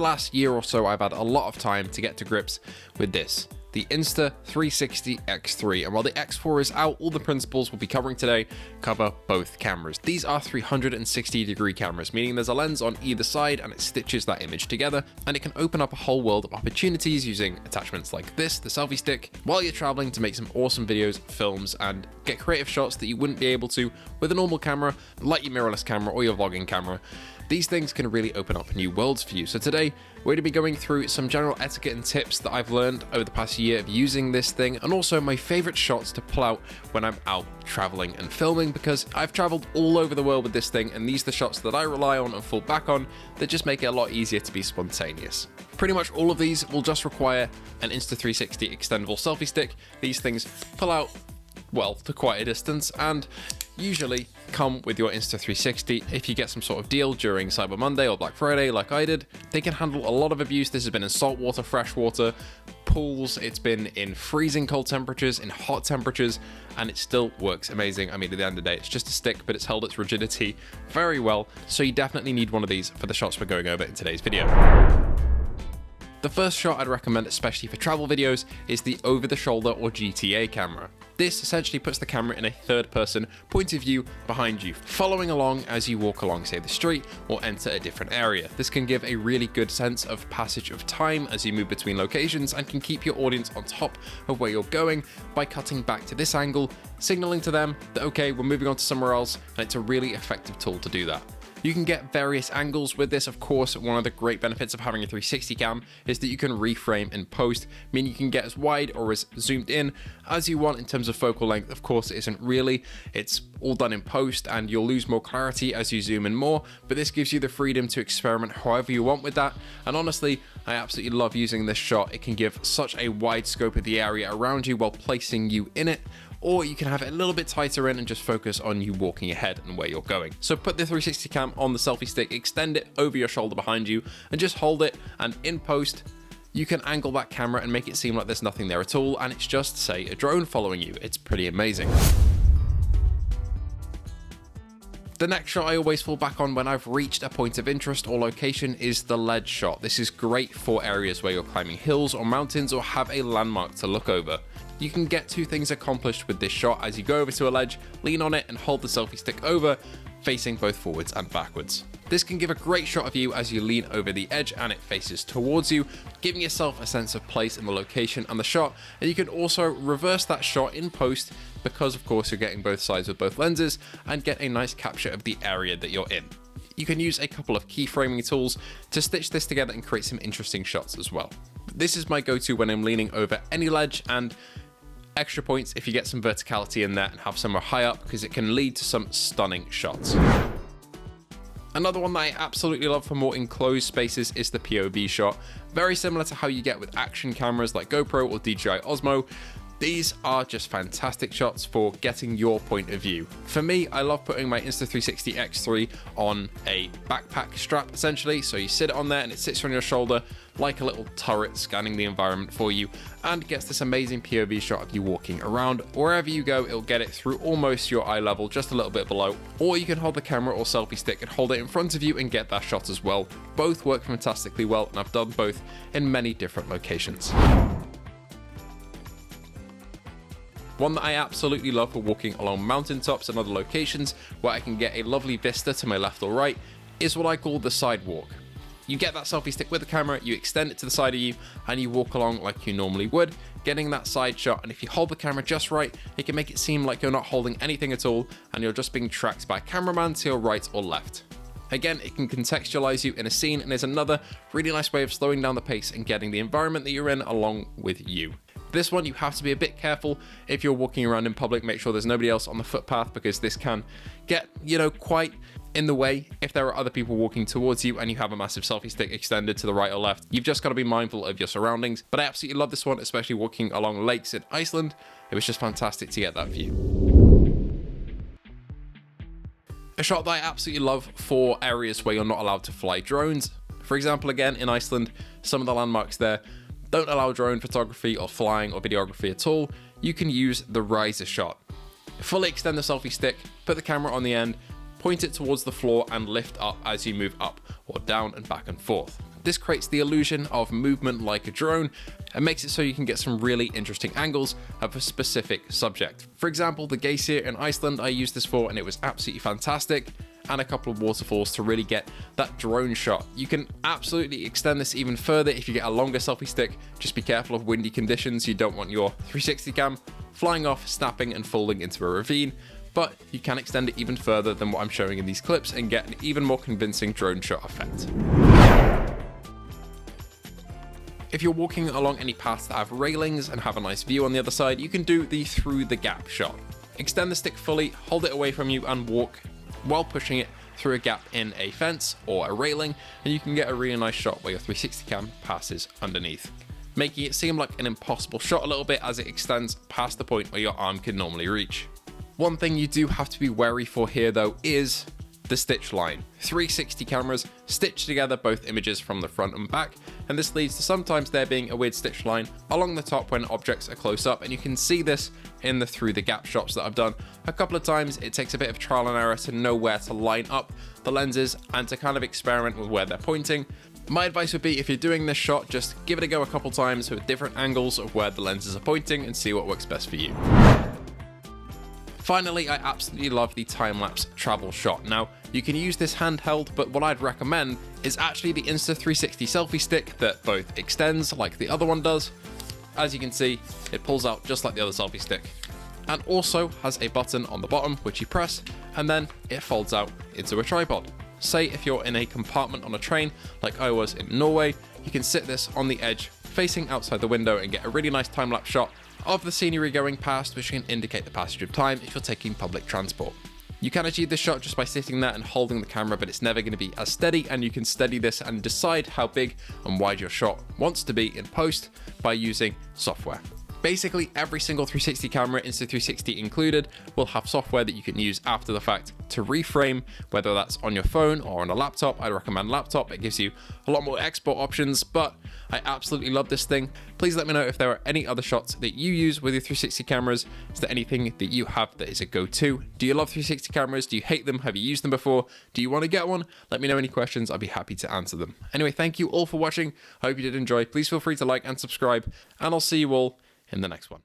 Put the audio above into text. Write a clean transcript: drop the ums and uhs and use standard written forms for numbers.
last year or so, I've had a lot of time to get to grips with this, the Insta360 X3, and while the X4 is out, all the principles we'll be covering today cover both cameras. These are 360-degree cameras, meaning there's a lens on either side and it stitches that image together, and it can open up a whole world of opportunities using attachments like this, the selfie stick, while you're traveling to make some awesome videos, films, and get creative shots that you wouldn't be able to with a normal camera, like your mirrorless camera or your vlogging camera. These things can really open up new worlds for you. So today, we're going to be going through some general etiquette and tips that I've learned over the past year of using this thing, and also my favorite shots to pull out when I'm out traveling and filming, because I've traveled all over the world with this thing, and these are the shots that I rely on and fall back on that just make it a lot easier to be spontaneous. Pretty much all of these will just require an Insta360 extendable selfie stick. These things pull out, well, to quite a distance, and usually come with your Insta360. If you get some sort of deal during Cyber Monday or Black Friday like I did, they can handle a lot of abuse. This has been in saltwater, freshwater, pools, it's been in freezing cold temperatures, in hot temperatures, and it still works amazing. I mean, at the end of the day, it's just a stick, but it's held its rigidity very well, so you definitely need one of these for the shots we're going over in today's video. The first shot I'd recommend, especially for travel videos, is the over-the-shoulder or GTA camera. This essentially puts the camera in a third-person point of view behind you, following along as you walk along, say, the street or enter a different area. This can give a really good sense of passage of time as you move between locations, and can keep your audience on top of where you're going by cutting back to this angle, signaling to them that, okay, we're moving on to somewhere else, and it's a really effective tool to do that. You can get various angles with this. Of course, one of the great benefits of having a 360 cam is that you can reframe in post, meaning you can get as wide or as zoomed in as you want in terms of focal length. Of course, it isn't really. It's all done in post, and you'll lose more clarity as you zoom in more, but this gives you the freedom to experiment however you want with that. And honestly, I absolutely love using this shot. It can give such a wide scope of the area around you while placing you in it, or you can have it a little bit tighter in and just focus on you walking ahead and where you're going. So put the 360 cam on the selfie stick, extend it over your shoulder behind you, and just hold it, and in post, you can angle that camera and make it seem like there's nothing there at all, and it's just, say, a drone following you. It's pretty amazing. The next shot I always fall back on when I've reached a point of interest or location is the ledge shot. This is great for areas where you're climbing hills or mountains or have a landmark to look over. You can get two things accomplished with this shot as you go over to a ledge, lean on it, and hold the selfie stick over, facing both forwards and backwards. This can give a great shot of you as you lean over the edge and it faces towards you, giving yourself a sense of place in the location and the shot, and you can also reverse that shot in post because, of course, you're getting both sides with both lenses, and get a nice capture of the area that you're in. You can use a couple of keyframing tools to stitch this together and create some interesting shots as well. This is my go-to when I'm leaning over any ledge, and extra points if you get some verticality in there and have somewhere high up, because it can lead to some stunning shots. Another one that I absolutely love for more enclosed spaces is the POV shot. Very similar to how you get with action cameras like GoPro or DJI Osmo. These are just fantastic shots for getting your point of view. For me, I love putting my Insta360 X3 on a backpack strap, essentially. So you sit it on there and it sits on your shoulder like a little turret scanning the environment for you, and gets this amazing POV shot of you walking around. Wherever you go, it'll get it through almost your eye level, just a little bit below. Or you can hold the camera or selfie stick and hold it in front of you and get that shot as well. Both work fantastically well, and I've done both in many different locations. One that I absolutely love for walking along mountaintops and other locations where I can get a lovely vista to my left or right is what I call the sidewalk. You get that selfie stick with the camera, you extend it to the side of you, and you walk along like you normally would, getting that side shot. And if you hold the camera just right, it can make it seem like you're not holding anything at all, and you're just being tracked by a cameraman to your right or left. Again, it can contextualize you in a scene, and is another really nice way of slowing down the pace and getting the environment that you're in along with you. This one, you have to be a bit careful if you're walking around in public. Make sure there's nobody else on the footpath, because this can get, quite in the way if there are other people walking towards you and you have a massive selfie stick extended to the right or left. You've just got to be mindful of your surroundings. But I absolutely love this one, especially walking along lakes in Iceland. It was just fantastic to get that view. A shot that I absolutely love for areas where you're not allowed to fly drones. For example, again, in Iceland, some of the landmarks there don't allow drone photography or flying or videography at all. You can use the riser shot. Fully extend the selfie stick, put the camera on the end, point it towards the floor, and lift up as you move up or down and back and forth. This creates the illusion of movement like a drone and makes it so you can get some really interesting angles of a specific subject. For example, the geysir in Iceland I used this for, and it was absolutely fantastic, and a couple of waterfalls to really get that drone shot. You can absolutely extend this even further if you get a longer selfie stick. Just be careful of windy conditions. You don't want your 360 cam flying off, snapping and falling into a ravine, but you can extend it even further than what I'm showing in these clips and get an even more convincing drone shot effect. If you're walking along any paths that have railings and have a nice view on the other side, you can do the through the gap shot. Extend the stick fully, hold it away from you and walk while pushing it through a gap in a fence or a railing, and you can get a really nice shot where your 360 cam passes underneath, making it seem like an impossible shot a little bit as it extends past the point where your arm can normally reach. One thing you do have to be wary for here though is the stitch line. 360 cameras stitch together both images from the front and back, and this leads to sometimes there being a weird stitch line along the top when objects are close up, and you can see this in the through the gap shots that I've done a couple of times. It takes a bit of trial and error to know where to line up the lenses and to kind of experiment with where they're pointing. My advice would be, if you're doing this shot, just give it a go a couple times with different angles of where the lenses are pointing and see what works best for you. Finally, I absolutely love the Timelapse Travel shot. Now, you can use this handheld, but what I'd recommend is actually the Insta360 selfie stick that both extends like the other one does. As you can see, it pulls out just like the other selfie stick, and also has a button on the bottom which you press, and then it folds out into a tripod. Say if you're in a compartment on a train like I was in Norway, you can sit this on the edge facing outside the window and get a really nice time-lapse shot of the scenery going past, which can indicate the passage of time if you're taking public transport. You can achieve this shot just by sitting there and holding the camera, but it's never going to be as steady, and you can steady this and decide how big and wide your shot wants to be in post by using software. Basically, every single 360 camera, Insta360 included, will have software that you can use after the fact to reframe, whether that's on your phone or on a laptop. I'd recommend laptop. It gives you a lot more export options, but I absolutely love this thing. Please let me know if there are any other shots that you use with your 360 cameras. Is there anything that you have that is a go-to? Do you love 360 cameras? Do you hate them? Have you used them before? Do you want to get one? Let me know any questions. I'd be happy to answer them. Anyway, thank you all for watching. I hope you did enjoy. Please feel free to like and subscribe, and I'll see you all in the next one.